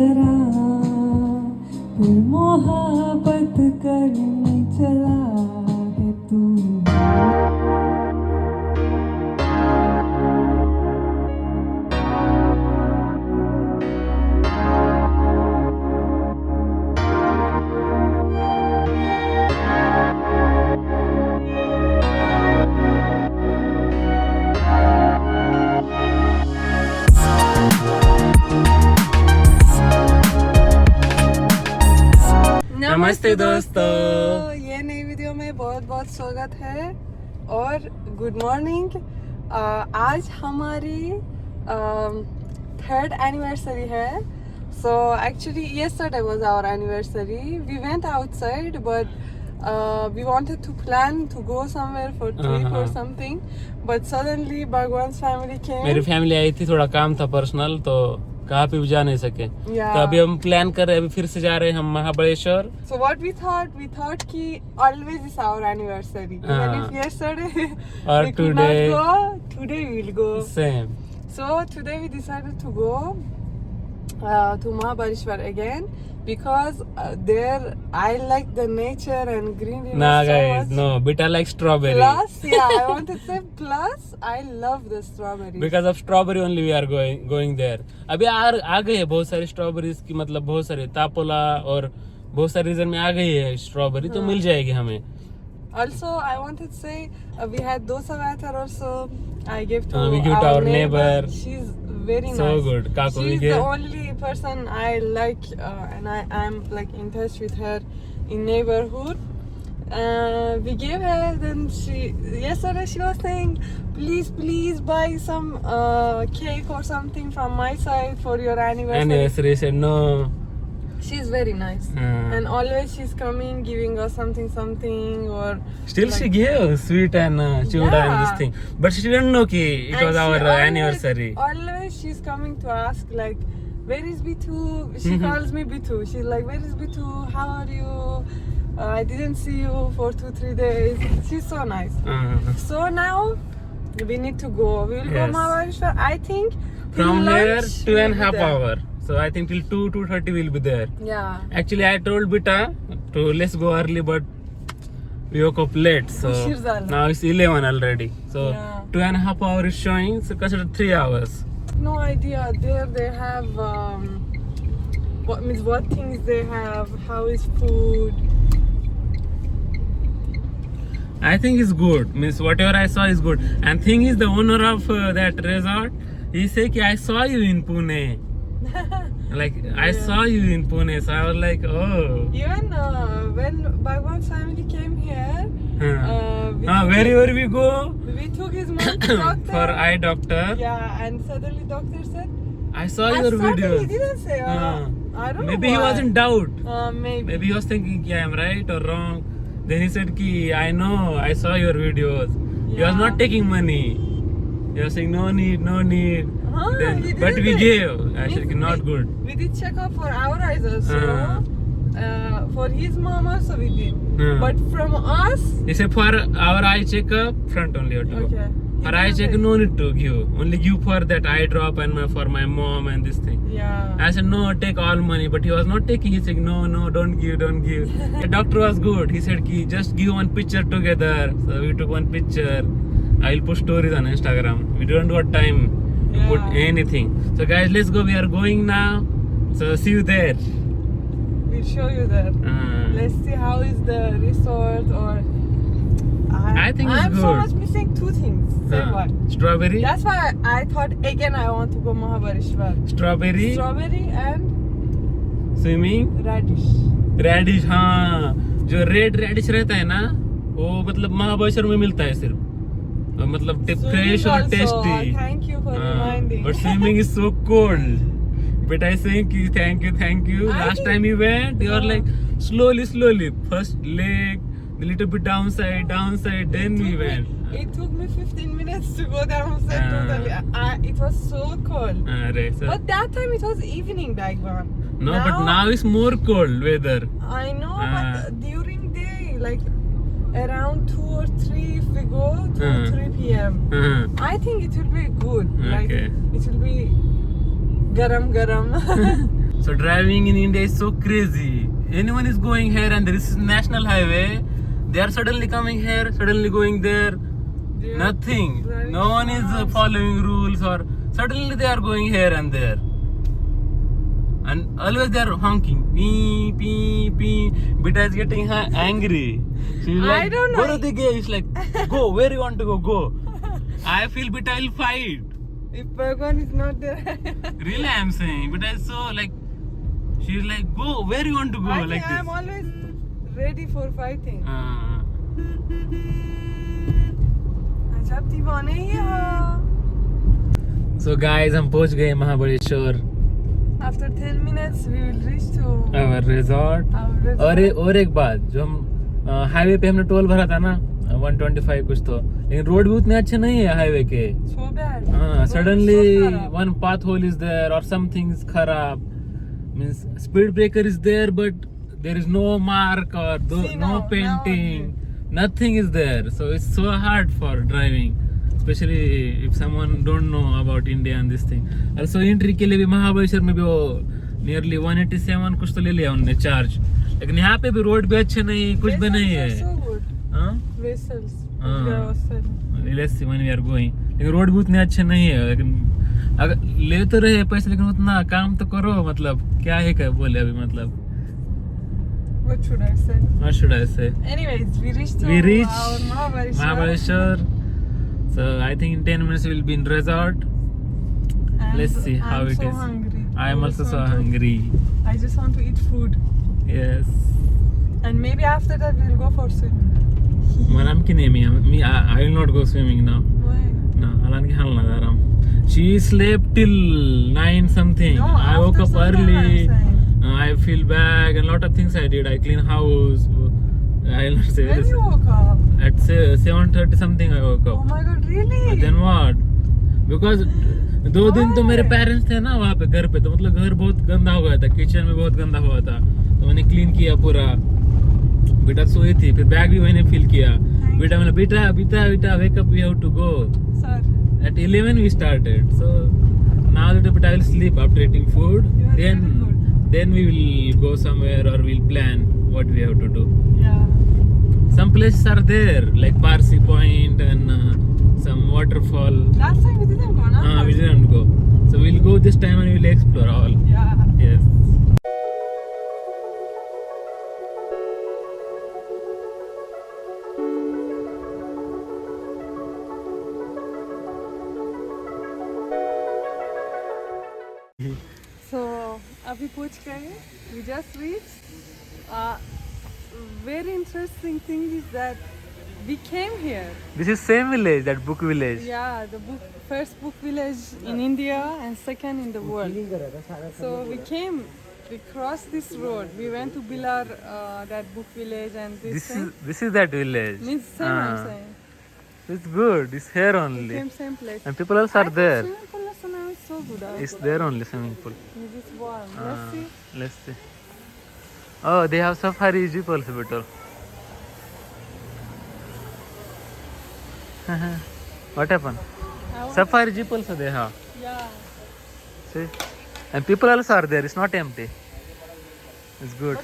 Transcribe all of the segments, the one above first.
जरा फिर मोहब्बत करने चला है तू। नमस्ते दोस्तों, ये नई वीडियो में बहुत बहुत स्वागत है और गुड मॉर्निंग। आज हमारी थर्ड एनिवर्सरी है। So actually yesterday was our anniversary. We went outside but we wanted to plan to go somewhere for trip or something, but suddenly Bhagwan's family came. मेरी फैमिली आई थी, थोड़ा काम था personal, तो कहाँ पे भी जा नहीं सके। Yeah. तो अभी हम प्लान कर रहे हैं, अभी फिर से जा रहे हैं हम Mahabaleshwar. So what we thought कि always is our anniversary. Even if yesterday Or we could today. not go, today we will go. Same. So today we decided to go to Mahabaleshwar again because there I like the nature and greenery ना so guys, much. No बेटा like strawberry. Plus, yeah, I want to say plus I love the strawberries. Because of strawberry only we are going there. अभी आ गए हैं बहुत सारी strawberries की, मतलब बहुत सारे तापोला और बहुत सारे रीजन में आ गई है स्ट्रॉबेरी, तो मिल जाएगी हमें। Also, I wanted to say we had dosa batter also. I gave to we give to our neighbor. She's very So nice. good. Kaku, we She's gave. the only person I like, and I'm like in touch with her in neighborhood. We gave her. Then yesterday she was saying, please buy some cake or something from my side for your anniversary. Anniversary said no. She's very nice, and always she's coming, giving us something or. Still she gave sweet and chuda and this thing, but she didn't know ki it And was she our always- anniversary. Always she's coming to ask like, where is Bitu? She calls me Bitu. She's like, where is Bitu? How are you? I didn't see you for 2-3 days. She's so nice. So now we need to go. We will go Yes. Mahabaleshwar. I think till From here lunch 2.5 we'll be there. hour. So I think till 2:30 we'll be there. Yeah. Actually, I told Bita to let's go early, but we woke up late. So Ushir zala. now it's 11 already. So Yeah. 2.5 hours is showing. So consider 3 hours. No idea. There they have what things they have. How is food? I think it's good. Means whatever I saw is good. And thing is, the owner of that resort, he said, "I saw you in Pune." Like I saw you in Pune. So I was like, oh. Even when Bhagwan's family came here, Wherever we go we took his mom to doctor. for eye doctor, Yeah, and suddenly doctor said, I saw "I your saw that." He videos. didn't say. I don't know. Maybe he why. was in doubt. Maybe. Maybe he was thinking, yeah, I'm right or wrong. Then he said, ki, I know, I saw your videos. He was Yeah. not taking money. He was saying, no need. Then, he but didn't we say. gave. Actually, Means not good. We did check up for our eyes also. For his mom also we did. But from us, He said, for our eye checkup, front only have to go. okay. He For eye didn't check, say. no need to give. Only give for that eye drop and for my mom and this thing. Yeah. I said, no, take all money. But he was not taking. He said, no, don't give. The doctor was good. He said, ki, just give one picture together. So we took one picture. I will put stories on Instagram. We don't got time to put Yeah. anything. So guys, let's go. We are going now. So see you there. We'll show you there. Let's see how is the resort or. I think it's I'm so good. much missing two things. Say what? Strawberry. That's why I thought again I want to go Mahabaleshwar. Strawberry. Strawberry and Swimming. radish. Radish, हाँ, जो red reddish रहता है ना, वो मतलब महाबलेश्वर में मिलता है सिर्फ, और मतलब फ्रेश और tasty. Thank you for reminding. But swimming is so cold. But I saying ki thank you. I Last think- time we went, you were like slowly. First leg, a little bit downside, then we went. It took me 15 minutes to go downstairs totally. It was so cold. So, But that time it was evening back then. no, but now it's more cold weather. I know, but during day, like around 2 or 3, if we go to 3 p.m. I think it will be good. Like Okay. it will be garam. So driving in India is so crazy. Anyone is going here and this is national highway, they are suddenly coming here, suddenly going there. They are Nothing. driving No one is fast. following rules, or suddenly they are going here and there. And always they are honking. Pee, pee, pee. Beta is getting angry. She's I like, don't go know. to the gate. It's like, go, where you want to go, go. I feel Beta will fight. If Bhagwan is not there, Really, I'm saying. Beta is so like, she's like, go, where you want to go, I like think this. I'm always ready for fighting. अजब दीवाने ही हो. So guys, हम पहुंच गए Mahabaleshwar After 10 minutes, we will reach to our resort. our resort. और एक बात, जो हम हाईवे पे हमने टोल भरा था ना 125 कुछ तो, लेकिन रोड भी उतने अच्छे नहीं है हाईवे के. So bad. हाँ, Road is suddenly so खराब. one path hole is there or something is kharab. Means speed breaker is there but there is no mark or See, no now painting. Nothing is there. So it's so hard for driving. Especially if someone don't know about India and this thing. Also entry के लिए भी महाबलेश्वर में भी वो nearly 187 कुछ तो ले लिया उन्होंने चार्ज. लेकिन यहाँ पे भी रोड भी अच्छे नहीं, कुछ भी नहीं है. Vessels are so good. हाँ? Vessels. हाँ. Yeah, vessels. Let's see when we are going. लेकिन रोड भी उतने अच्छे नहीं है. लेकिन अगर ले तो रहे पैसे लेकिन उतना काम तो करो. मतलब क्या है क्या बोले अभी मतलब. What should I say? What should I say? Anyways, we reached our Mahabaleshwar. Mahabaleshwar. So I think in 10 minutes we will be in resort. And Let's see how I'm it so is. Hungry. I am also so hungry. I just want to eat food. Yes. And maybe after that we'll go for swimming. Manam ki nahi me. I will not go swimming now. Why? No, alan ki hal na daram. She slept till 9 something. No, I woke after up some time early. I'm saying. I feel bad and lot of things I did. I clean house. I will not say When this. you woke up? At 7:30 something I woke Oh up. my god, really? Then what? Because 2 दिन तो Why? मेरे parents थे ना वहाँ पे घर पे, तो मतलब घर बहुत गंदा हो गया था, किचन में बहुत गंदा हुआ था, तो मैंने क्लीन किया पूरा. बेटा सोई थी, फिर बैग भी मैंने फिल किया. बेटा मैंने बेटा बेटा बेटा wake up, we have to go. Sir, At 11 we started. So now that bit I will sleep after eating food. You are very good. Then we will go somewhere or we'll plan what we have to do. yeah. Some places are there like Parsi Point and some waterfall. Last time we didn't go, no? We didn't go. So we'll go this time and we'll explore all. Yeah. Yes. So, अभी पूछ गए. We just reached. Very interesting thing is that we came here. This is same village, that book village. Yeah, the first book village in India and second in the world. So we came, we crossed this road. We went to Bilar, that book village, and This is that village. means same. I'm saying. It's good. It's here only. Same place. And people also are there. Swimming pool lesson is so good. It's there only swimming pool. It's warm. Let's see. Let's see. Oh, they have safari jeep also better. What happened? Safari jeep also they have. Yeah. See? And people also are there. It's not empty. It's good.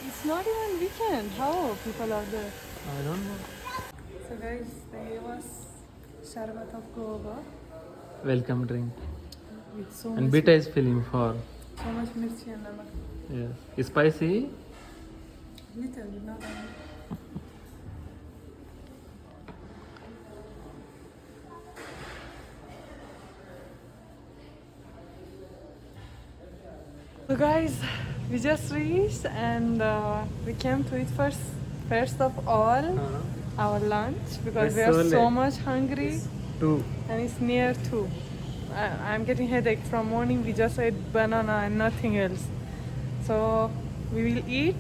It's not even weekend. How people are there? I don't know. So guys, they gave us sharbat of guava Welcome drink. with so And much, Beta is feeling for. so much mirchi and namak. Yeah. Spicy. Little, not enough. So guys, we just reached and we came to eat first of all our lunch because we are That's so so late. much hungry. 2. And it's near 2. I'm getting headache from morning. We just ate banana and nothing else. So we will eat.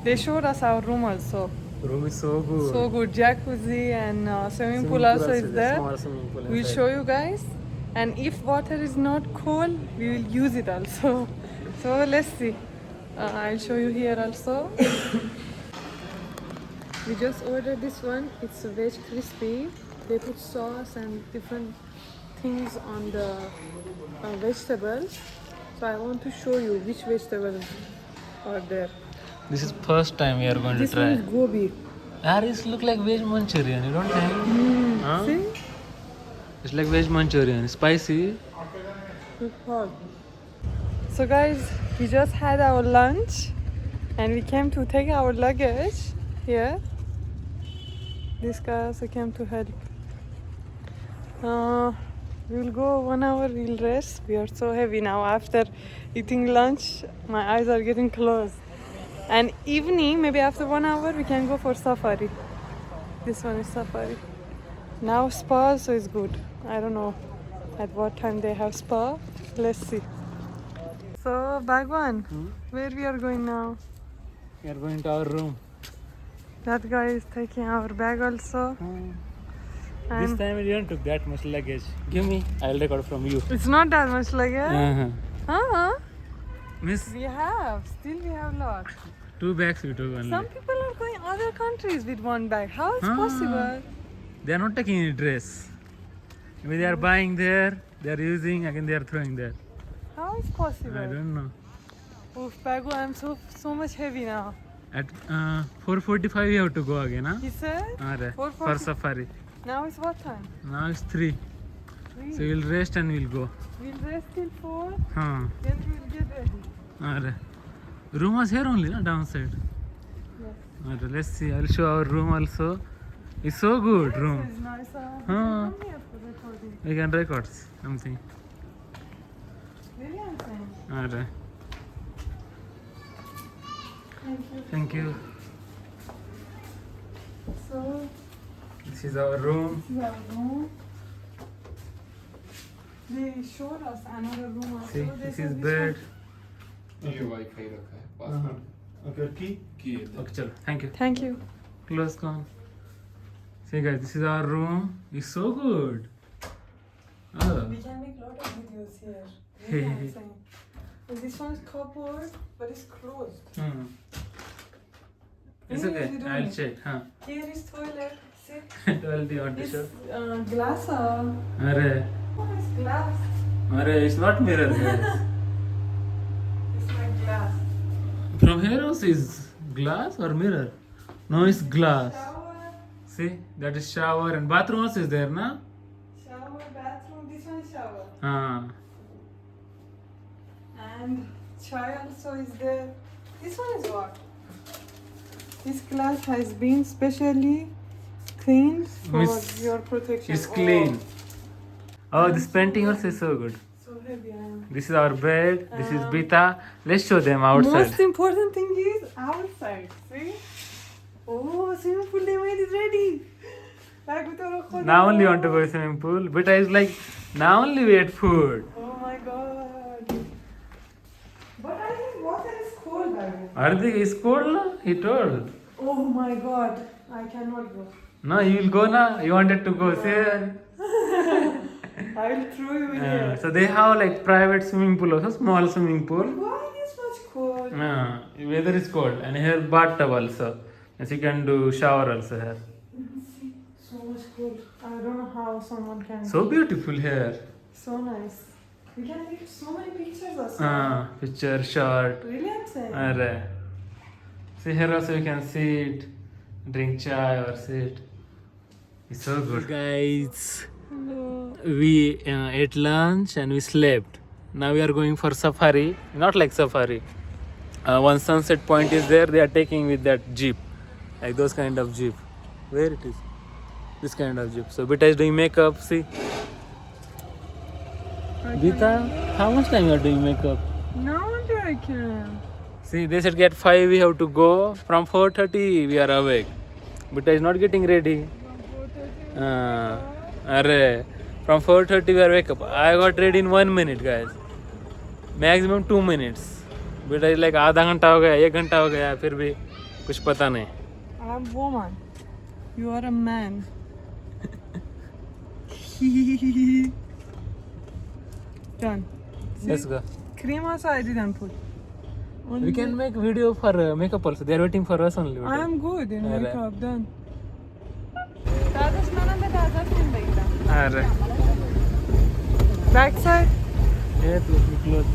They showed us our room also. Room is so good. So good. Jacuzzi and swimming pool also is there. We'll show you guys. And if water is not cold, we will use it also. So let's see. I'll show you here also. We just ordered this one. It's a veg crispy. They put sauce and different things on the vegetables. So I want to show you which vegetables are there. This is first time we are going This to try. one is gobi. This look like veg Manchurian. You don't think? Huh? See? It's like veg Manchurian. Spicy. It's hot. So guys, we just had our lunch and we came to take our luggage here. This guy also came to help. We'll go 1 hour, we'll rest. We are so heavy now after eating lunch. My eyes are getting closed. And evening, maybe after 1 hour, we can go for safari. This one is safari. Now spa, so it's good. I don't know at what time they have spa. Let's see. So Bhagwan, where we are going now? We are going to our room. That guy is taking our bag also. This And time we didn't took that much luggage. Give me. I'll record from you. it's not that much luggage. Huh? Miss, We have. Still we have lot. 2 bags we took only. Some people are going other countries with one bag. How is Ah. possible? They are not taking any dress. Maybe they are buying there. They are using again. They are throwing there. How is possible? I don't know. Oof, Bagu, I'm so much heavy now. At 4:45 we have to go again, huh? He said. For 4:40. safari. Now it's what time? Now it's 3. 3. So we'll rest and we'll go. We'll rest till 4. Huh. Then we'll get ready. Room was here only, no? Downside. Yes. Let's see. I'll show our room also. It's so good room. It's nice. Huh. Come here for recording. We can record something. Really, I'm saying. Alright. Thank you. Thank you. So, This is our room. this is our room. They showed us another room also. See, They this said is this bed. ये wifi रखा है password Okay, key. की है Okay, chalo. Thank you. one. Thank you. Close gone. See guys, this is our room. It's so good. Oh. We can make lot of videos here. Really, I'm saying. And this one is cupboard, but it's closed. Hmm. It's Anyway, okay. we don't I'll need- check. Huh. Here is toilet. See? 12 you want to It's show? glass. Arre. Oh, it's glass. Arre, it's not mirror guys. It's like glass. From here also is glass or mirror? No, it's glass. Shower, See, that is shower and bathroom also is there, na? shower, bathroom. This one is shower. Ah. And chai also is there. This one is what? This glass has been specially cleaned for Miss- your protection. It's clean. Oh, this painting also is so good. So heavy I am. This is our bed. This is Bita. Let's show them outside. Most important thing is outside. See? Oh, swimming pool they made it ready. Like with our khud- Now only want to go swimming pool. Bita is like, now only we ate food. Oh my god. But I think water is cold, baby. Hardik is cold, no? He told. Oh my god. I cannot go. No, you will go now. You wanted to go. Say. I will throw you in here. So they have like private swimming pool also, small swimming pool. Why is much cold? Weather is cold and here bathtub also. As you can do shower also here. See, so much cold. I don't know how someone can. So beautiful here. So nice. We can take so many pictures also. Picture, shot. Really, I'm saying. Arre. See here also you can sit, drink chai or sit. It's so good. Guys, Hello. we ate lunch and we slept. Now we are going for safari. Not like safari. One sunset point is there. They are taking with that jeep, like those kind of jeep. Where it is? This kind of jeep. So Bita is doing makeup. See, Bita, how much time you are doing makeup? No wonder I can. See, they said at 5 we have to go. From 4:30 we are awake. Bita is not getting ready. Arre, from 4:30 we are wake up. I got ready in 1 minute, guys. Maximum 2 minutes. Bita is like आधा घंटा हो गया, 1 घंटा हो गया, फिर भी कुछ पता नहीं. I'm woman. You are a man. Done. Let's go. Cream also I didn't put. We can make video for makeup also. They are waiting for us only. I am good in Alright. makeup. Done. Arre. Back side. Yeah, to be close.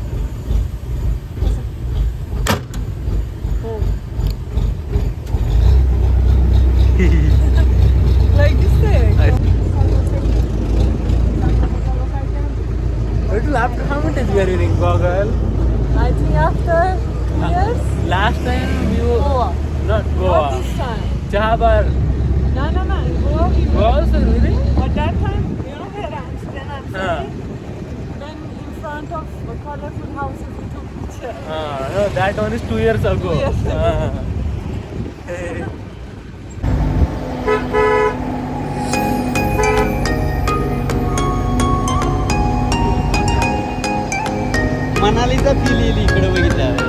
Like this thing. After how many days we are wearing goggle? I think after 2 years. Last time we were Goa. not Not Goa. this time. Jahabar. No. In Goa we were. Goa also really? At that time, you know where I'm sitting? Ah. Then in front of the colorful houses we took picture. No, that one is 2 years ago. 2 years ago. Hey. मनालीचा feel येईल इकडे बघितल्यावर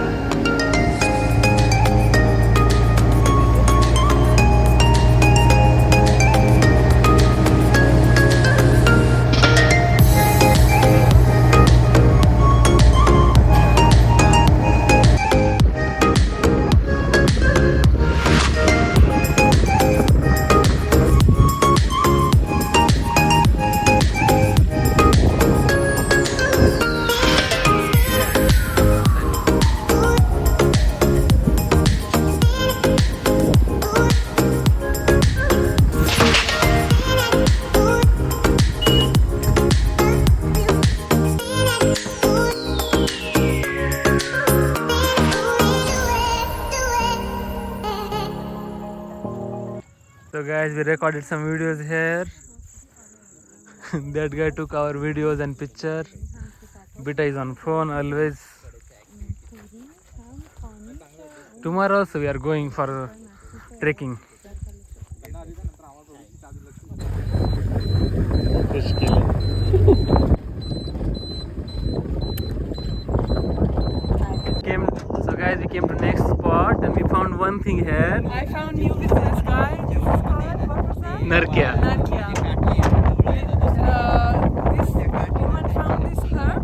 So guys, we recorded some videos here. That guy took our videos and picture. Bita is on phone always. Tomorrow also we are going for trekking. So guys, we came to next spot and we found one thing here. I found new business guy. This is called, what was that? Narkia. Narkia. This woman found this herb,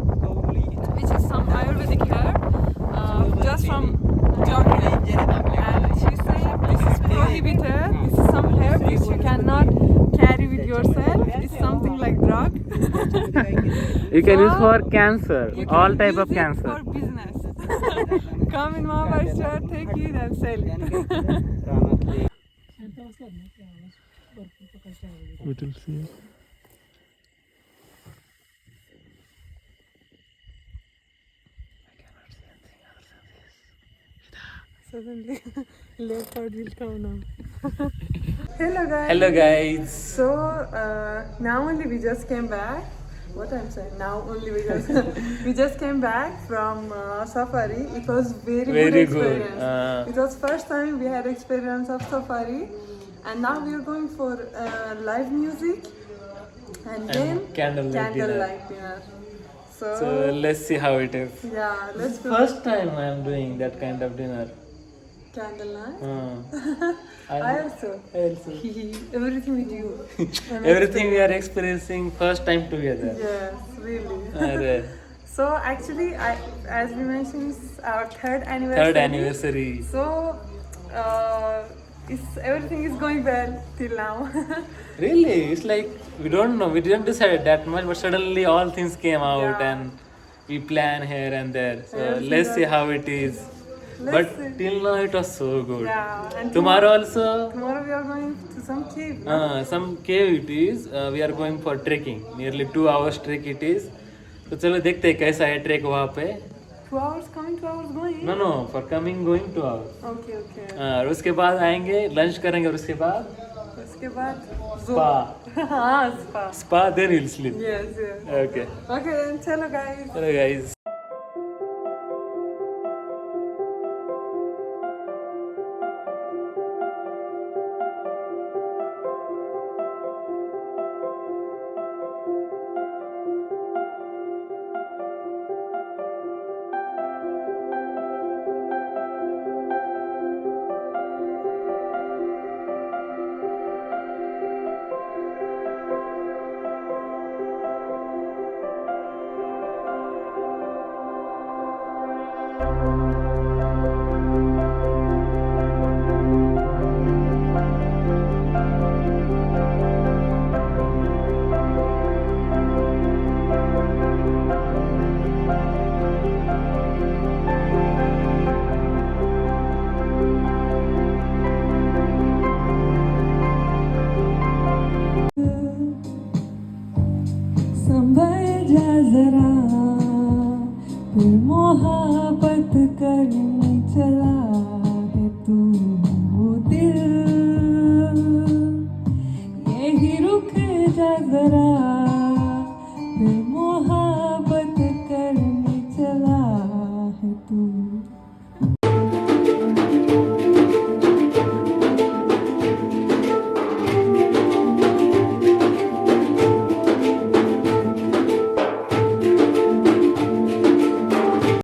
which is some Ayurvedic herb, just from Germany. And she's saying this is prohibited. This is some herb which you cannot carry with yourself. It's something like drug. You can use So, for cancer, You all can type use of it cancer. for business. Come in Mahabharashtra, take it and sell it. We will see. Suddenly, leopard will come now. Hello guys. Hello guys. So now only we just came back. What I'm saying? Now only we just came back from safari. It was very Very good good. experience. It was first time we had experience of safari, and now we are going for live music and then candlelight dinner. candlelight dinner. So let's see how it is. yeah, let's go. First time I am doing that kind of dinner. Candlelight. I I also. also. Everything with you. Everything we are experiencing first time together. Yes, really. Arre. So actually, as we mentioned, it's our third anniversary. Third anniversary. So everything is going well till now. Really? It's like we don't know. We didn't decide that much, but suddenly all things came out Yeah. and we plan here and there. So Everything let's see was- how it is. Let's But see. till now it was so good. Yeah. And Tomorrow also tomorrow we are going to some cave. no? some cave it is. We are going for trekking. Nearly 2 hours trek it is. तो चलो देखते हैं कैसा है track वहाँ पे. 2 hours coming, 2 hours going. No, for coming going 2 hours. Okay, okay. और उसके बाद आएंगे लंच करेंगे और उसके बाद उसके बाद spa. हाँ, spa. Spa then we'll sleep. Yes, yes. Okay. Okay, then chalo guys. Hello guys. जरा फिर मोहब्बत करने चला है तू